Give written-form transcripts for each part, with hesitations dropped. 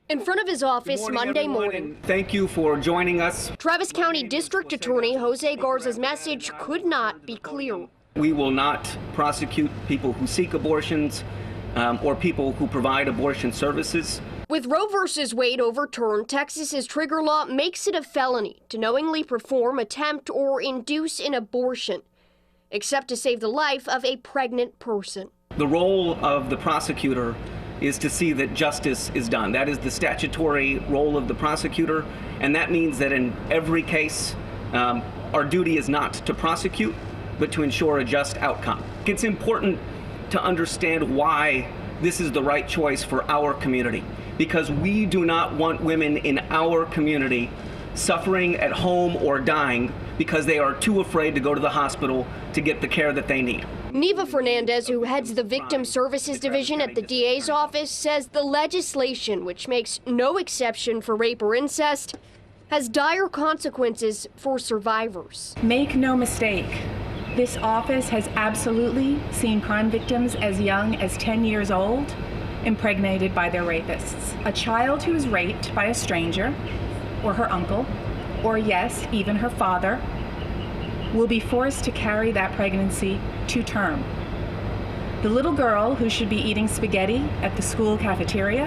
In front of his office Monday morning. Thank you for joining us. Travis County District Attorney Jose Garza's message could not be clearer. We will not prosecute people who seek abortions or people who provide abortion services. With Roe v. Wade overturned, Texas's trigger law makes it a felony to knowingly perform, attempt, or induce an abortion, except to save the life of a pregnant person. The role of the prosecutor is to see that justice is done. That is the statutory role of the prosecutor, and that means that in every case, our duty is not to prosecute, but to ensure a just outcome. It's important to understand why this is the right choice for our community, because we do not want women in our community suffering at home or dying because they are too afraid to go to the hospital to get the care that they need. Neva Fernandez, who heads the Victim Services Division at the DA's office, says the legislation, which makes no exception for rape or incest, has dire consequences for survivors. Make no mistake, this office has absolutely seen crime victims as young as 10 years old impregnated by their rapists. A child who is raped by a stranger, or her uncle, or yes, even her father, will be forced to carry that pregnancy to term. The little girl who should be eating spaghetti at the school cafeteria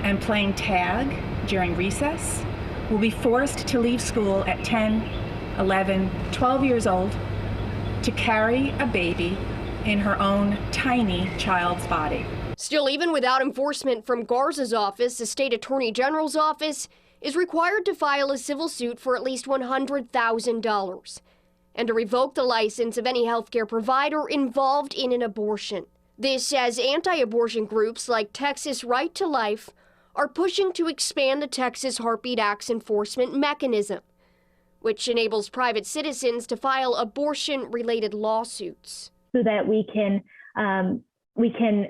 and playing tag during recess will be forced to leave school at 10, 11, 12 years old to carry a baby in her own tiny child's body. Still, even without enforcement from Garza's office, the state attorney general's office is required to file a civil suit for at least $100,000 and to revoke the license of any healthcare provider involved in an abortion. This as anti-abortion groups like Texas Right to Life are pushing to expand the Texas Heartbeat Act's enforcement mechanism, which enables private citizens to file abortion-related lawsuits. So that we can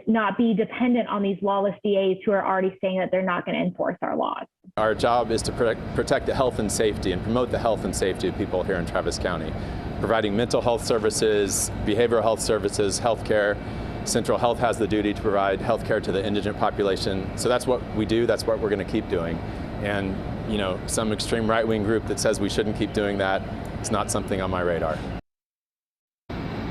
not be dependent on these lawless DAs who are already saying that they're not going to enforce our laws. Our job is to protect the health and safety and promote the health and safety of people here in Travis County, providing mental health services, behavioral health services, health care. Central Health has the duty to provide health care to the indigent population. So that's what we do, that's what we're going to keep doing. And, you know, some extreme right-wing group that says we shouldn't keep doing that, it's not something on my radar.